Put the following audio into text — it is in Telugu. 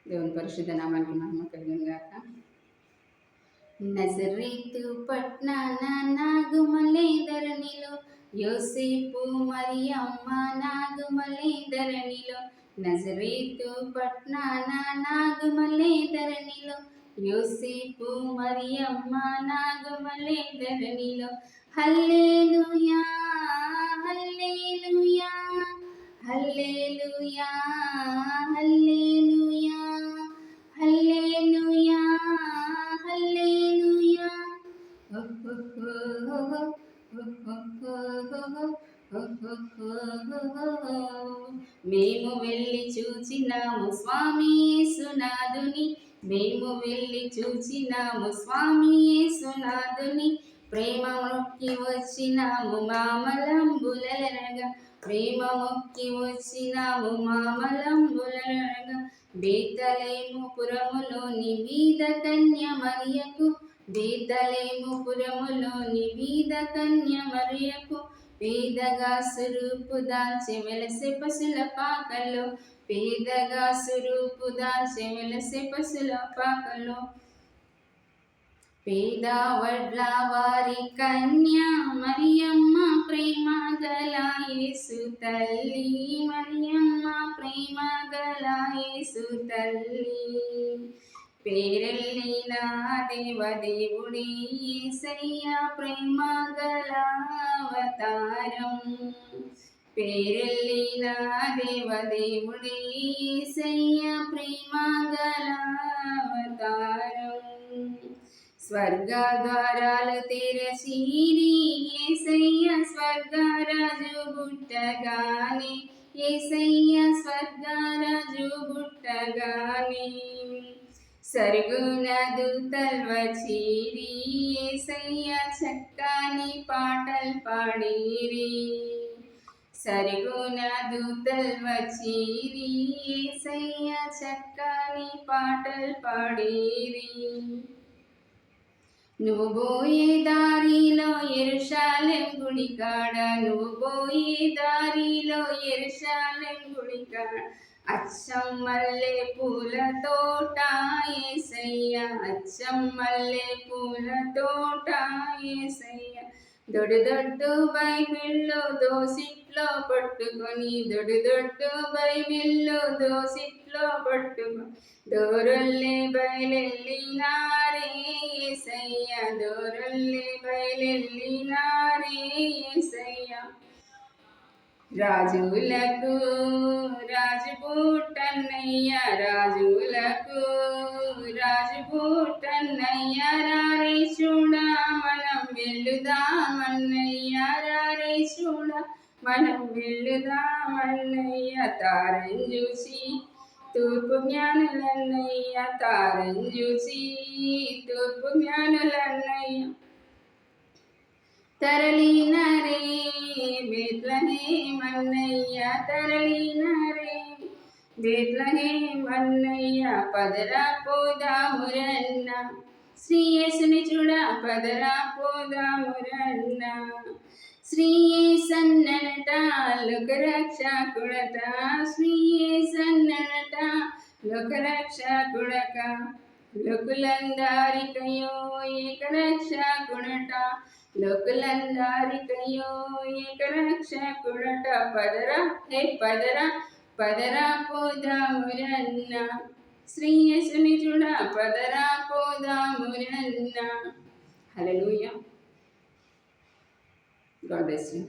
దేవుని పరిశుద్ధ నామానికి మహిమ కలుగును గాక. నజరేతు పట్నాన నాగుమలే ధరణిలో యోసేపు మరియమ్మ నాగుమలే ధరణిలో. నజరేతు పట్నాన నాగుమలే ధరణిలో యోసేపు మరియమ్మ నాగుమలే ధరణిలో. హల్లెలూయా హల్లెలూయా హల్లెలూయా హల్లెలూయా హల్లెలూయా హల్లెలూయా. మేము వెళ్ళి చూచినాము స్వామి యేసునాథుని, మేము వెళ్ళి చూచినాము స్వామి యేసునాథుని. ప్రేమ మొక్కి వచ్చినాము మామలంబులరగా, ప్రేమ మొక్కి వచ్చినాము మామలంబులరగా. బేతలేము పురములోని బీద కన్య మరియకు, బేతలేము పురములోని బీద కన్య మరియకు. పేదగా సురూపు దాల్చి వెలసె పసుల పాకలో, పేదగా సురూపు దాల్చి వెలసె పసుల పాకలో. పేద వడ్ల వారి కన్య మరియమ్మ ప్రేమ గల యేసు తల్లి, మరియమ్మ ప్రేమ గల యేసు తల్లి. పేరెళ్ళిన దేవదేవుడే యేసయ్య ప్రేమ గల అవతారం, పేరెళ్ళిన దేవదేవుడే యేసయ్య ప్రేమ గల అవతారం. స్వర్గ ద్వారాలు తెరచిరి యేసయ్య స్వర్గరాజు పుట్టగానే, యేసయ్య స్వర్గరాజు పుట్టగానే. సరుగున దూతలు వచ్చిరి యేసయ్య చక్కని పాటలు పాడిరి, సరుగున దూతలు వచ్చిరి యేసయ్య చక్కని పాటలు పాడిరి. నువ్వు పోయే దారిలో యెరూషలేం గుడి కాడ, నువ్వు పోయే దారిలో యెరూషలేం గుడి కాడ. అచ్చం మల్లె పూల తోట యేసయ్య, అచ్చం మల్లె పూల తోట యేసయ్య. దొడ్డు దొడ్డు బైబిల్లో దోసిట్లో పట్టుకొని, దొడ్డు దొడ్డు బైబిల్లో దోసిట్లో పట్టుకొని. దోరొల్లే బయలెల్లినారే యేసయ్య, దోరొల్లే బయలెల్లినారే యేసయ్య. రాజులకు రాజు పుట్టన్నయ్య, రాజులకు రాజు పుట్టన్నయ్య. రారే చూడ మనం వెళ్ళుదామన్నయ్య, రారే చూడ మనం వెళ్ళుదామన్నయ్య. తారం చూసి తూర్పు జ్ఞానులన్నయ్య, తారం చూసి తూర్పు జ్ఞానులన్నయ్య. తరలినరే బెత్లెహేం అన్నయ్య, తరలినరే బెత్లెహేం అన్నయ్య. పదరా పోదామురన్న శ్రీ యేసుని చూడ, పదరా పోదామురన్న. శ్రీ యేసన్నట లోకరక్షకుడట, శ్రీ యేసన్నట లోకరక్షకుడక. లోకులందరికయో ఏకరక్షకుడట, లోకులందరికయో ఏకరక్షకుడట. పదరా హే పదరా, పదరా పోదామురన్న శ్రీ యేసుని చూడ, పదరా పోదామురన్న. హల్లెలూయా. God bless you.